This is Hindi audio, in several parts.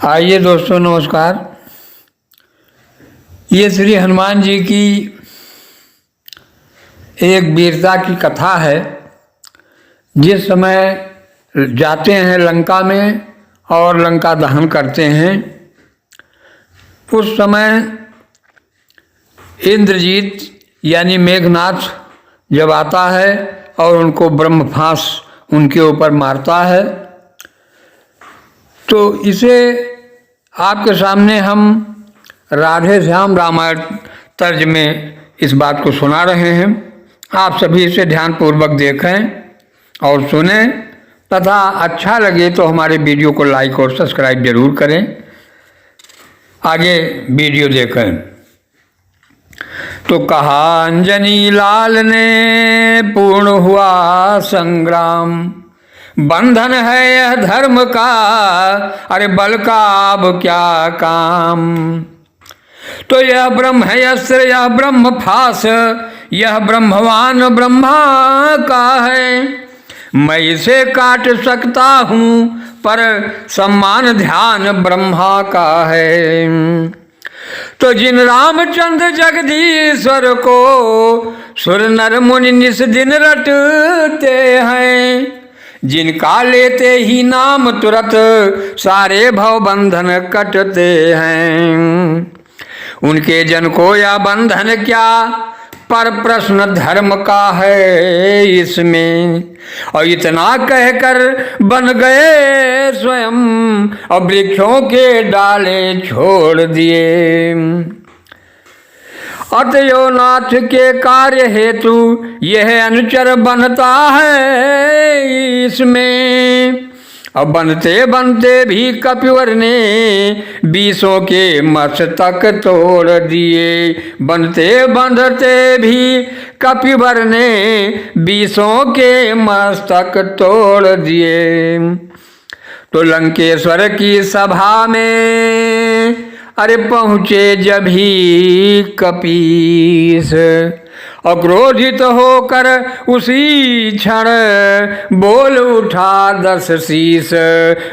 आइए दोस्तों, नमस्कार। ये श्री हनुमान जी की एक वीरता की कथा है। जिस समय जाते हैं लंका में और लंका दहन करते हैं, उस समय इंद्रजीत यानी मेघनाथ जब आता है और उनको ब्रह्मफांस उनके ऊपर मारता है, तो इसे आपके सामने हम राधे श्याम रामायण तर्ज में इस बात को सुना रहे हैं। आप सभी इसे ध्यानपूर्वक देखें और सुनें तथा अच्छा लगे तो हमारे वीडियो को लाइक और सब्सक्राइब जरूर करें। आगे वीडियो देखें। तो कहा अंजनी लाल ने पूर्ण हुआ संग्राम, बंधन है यह धर्म का, अरे बल का अब क्या काम। तो यह ब्रह्म है अस्त्र, यह ब्रह्म फास, यह ब्रह्मवान ब्रह्मा का है। मैं इसे काट सकता हूँ पर सम्मान ध्यान ब्रह्मा का है। तो जिन रामचंद्र जगदीश्वर को सुर नर मुनि निस दिन रटते हैं, जिनका लेते ही नाम तुरत सारे भव बंधन कटते हैं। उनके जन को या बंधन क्या, पर प्रश्न धर्म का है इसमें। और इतना कहकर बन गए स्वयं और वृक्षों के डाले छोड़ दिए। अतयो नाथ के कार्य हेतु यह अनुचर बनता है इसमें। अब बनते बनते भी कपिवर ने बीसों के मस्तक तोड़ दिए। बनते बनते भी कपिवर ने बीसों के मस्तक तोड़ दिए। तो लंकेश्वर की सभा में अरे पहुँचे जब ही कपीस, और क्रोधित होकर उसी क्षण बोल उठा 10 शीस।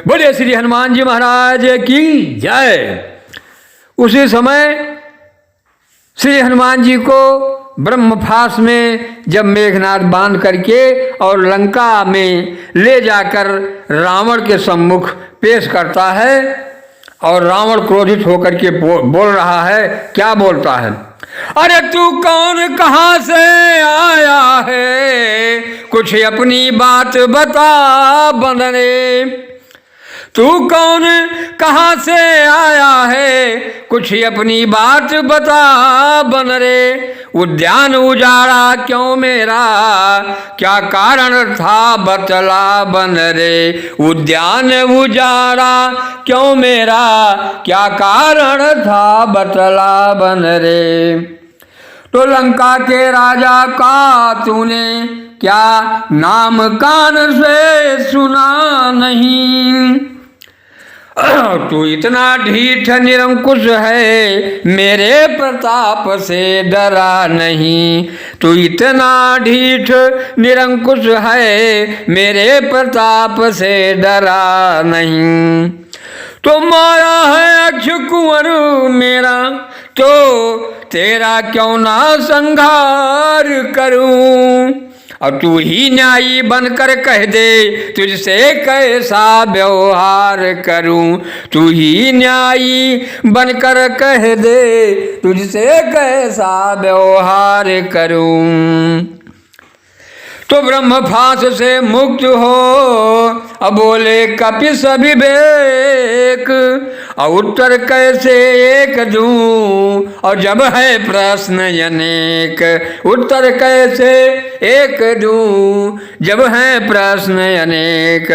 बोले श्री हनुमान जी महाराज की जय। उसी समय श्री हनुमान जी को ब्रह्मफास में जब मेघनाथ बांध करके और लंका में ले जाकर रावण के सम्मुख पेश करता है, और रावण क्रोधित होकर के बोल रहा है। क्या बोलता है? अरे तू कौन, कहाँ से आया है, कुछ अपनी बात बता बंदरे। तू कौन, कहाँ से आया है, कुछ अपनी बात बता बनरे। उद्यान उजाड़ा क्यों मेरा, क्या कारण था बतला बनरे। उद्यान उजाड़ा क्यों मेरा, क्या कारण था बतला बनरे। तो लंका के राजा का तूने क्या नाम कान से सुना नहीं। तू इतना ढीठ निरंकुश है, मेरे प्रताप से डरा नहीं। तू इतना ढीठ निरंकुश है, मेरे प्रताप से डरा नहीं। तो मारा है अक्ष कुंवर मेरा, तो तेरा क्यों ना संहार करूं। और तू ही न्यायी बनकर कह दे, तुझसे कैसा व्यवहार करूं। तू ही न्यायी बनकर कह दे, तुझसे कैसा व्यवहार करूं। तो ब्रह्मफास से मुक्त हो, अब बोले कपिस विवेक। और उत्तर कैसे एक दूं, और जब है प्रश्न अनेक। उत्तर कैसे एक दूं, जब है प्रश्न अनेक।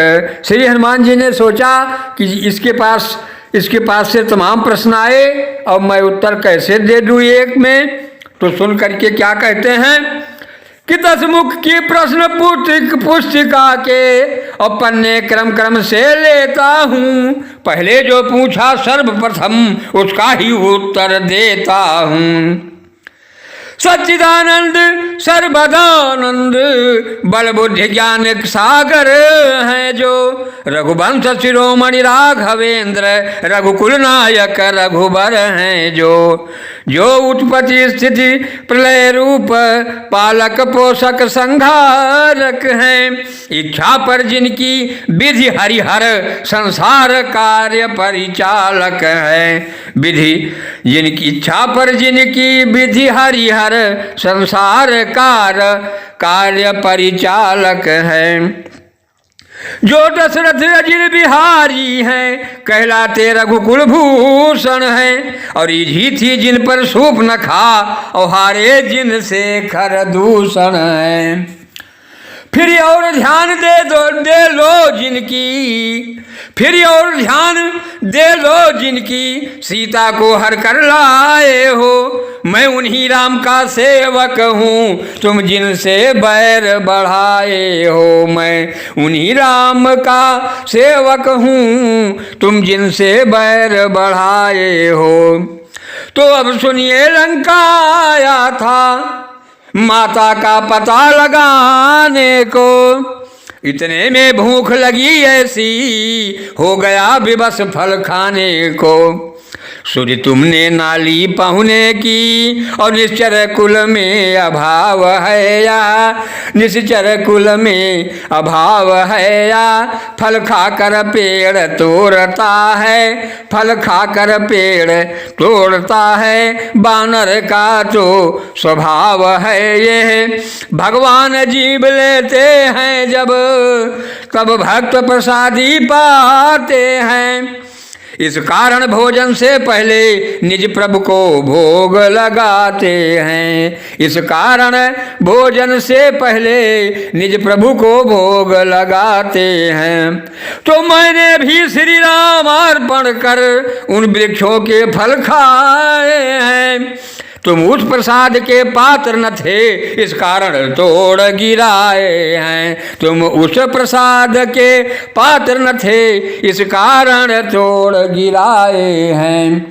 श्री हनुमान जी ने सोचा कि इसके पास से तमाम प्रश्न आए और मैं उत्तर कैसे दे दूं एक में। तो सुन करके क्या कहते हैं कि 10 मुख की प्रश्न पुस्तिका के और पन्ने क्रम से लेता हूँ। पहले जो पूछा सर्वप्रथम उसका ही उत्तर देता हूँ। सच्चिदानंद सर्वदानंद बल बुद्धि ज्ञान सागर है जो, रघुवंश शिरोमणि राघवेंद्र रघुकुल नायक रघुबर हैं जो, जो उत्पत्ति स्थिति प्रलय रूप पालक पोषक संहारक हैं, इच्छा पर जिनकी विधि हरिहर संसार कार्य परिचालक है, विधि जिनकी इच्छा पर जिनकी विधि हरिहर संसार कार्य परिचालक है, जो दशरथ अजिर बिहारी हैं कहलाते रघुकुल भूषण हैं, और इजी थी जिन पर सूप न खा और हारे जिन से खर दूषण है। फिर और ध्यान दे लो जिनकी, फिर और ध्यान दे लो जिनकी सीता को हर कर लाए हो, मैं उन्हीं राम का सेवक हूँ तुम जिनसे बैर बढ़ाए हो, मैं उन्हीं राम का सेवक हूँ तुम जिनसे बैर बढ़ाए हो। तो अब सुनिए, लंका आया था माता का पता लगाने को, इतने में भूख लगी ऐसी हो गया विवश फल खाने को, सूर्य तुमने नाली पहुने की और निश्चर कुल में अभाव है या, निश्चर कुल में अभाव है या, फल खाकर पेड़ तोड़ता है, फल खाकर पेड़ तोड़ता है, बानर का तो स्वभाव है ये, भगवान जीव लेते हैं जब तब भक्त प्रसादी पाते हैं, इस कारण भोजन से पहले निज प्रभु को भोग लगाते हैं, इस कारण भोजन से पहले निज प्रभु को भोग लगाते हैं। तो मैंने भी श्री राम अर्पण कर उन वृक्षों के फल खाए हैं, तुम उस प्रसाद के पात्र न थे इस कारण तोड़ गिराए हैं, तुम उस प्रसाद के पात्र न थे इस कारण तोड़ गिराए हैं।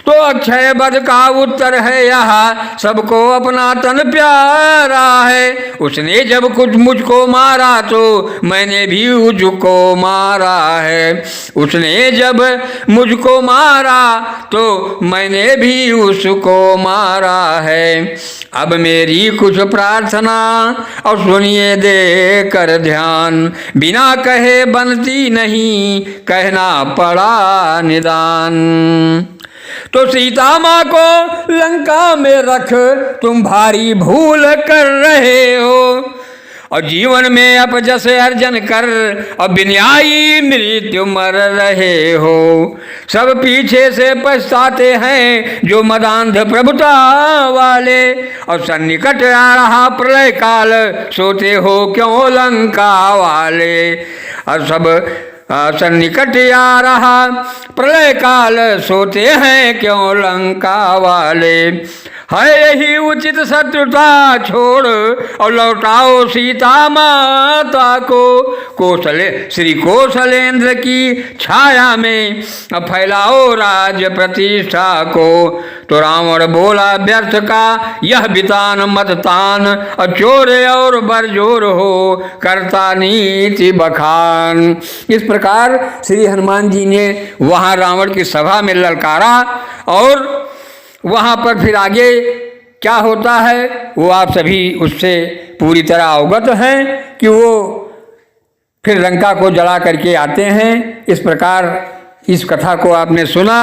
तो अक्षय वध का उत्तर है यहाँ, सबको अपना तन प्यारा है, उसने जब कुछ मुझको मारा तो मैंने भी उसको मारा है, उसने जब मुझको मारा तो मैंने भी उसको मारा है। अब मेरी कुछ प्रार्थना और सुनिए दे कर ध्यान, बिना कहे बनती नहीं कहना पड़ा निदान। तो सीता माँ को लंका में रख तुम भारी भूल कर रहे हो, और जीवन में अपजस अर्जन कर और बिन्याई मृत्यु मर रहे हो। सब पीछे से पछताते हैं जो मदांध प्रभुता वाले, और सन्निकट आ रहा प्रलय काल सोते हो क्यों लंका वाले, और सब सन्निकट आ रहा प्रलय काल सोते हैं क्यों लंका वाले। है यही उचित शत्रुता छोड़ और लौटाओ सीता माता को, श्री कौशलेंद्र की छाया में फैलाओ राज प्रतिष्ठा को। तो रावण बोला व्यर्थ का यह बितान मततान, और चोर और बरजोर हो करता नीति बखान। इस प्रकार श्री हनुमान जी ने वहाँ रावण की सभा में ललकारा, और वहाँ पर फिर आगे क्या होता है वो आप सभी उससे पूरी तरह अवगत हैं कि वो फिर लंका को जला करके आते हैं। इस प्रकार इस कथा को आपने सुना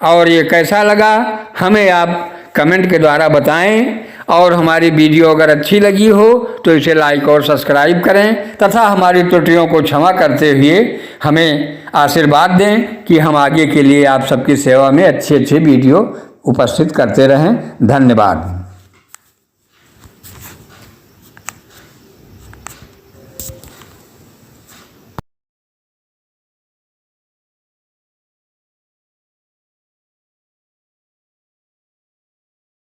और ये कैसा लगा हमें आप कमेंट के द्वारा बताएं, और हमारी वीडियो अगर अच्छी लगी हो तो इसे लाइक और सब्सक्राइब करें, तथा हमारी त्रुटियों को क्षमा करते हुए हमें आशीर्वाद दें कि हम आगे के लिए आप सबकी सेवा में अच्छे अच्छे वीडियो उपस्थित करते रहें। धन्यवाद।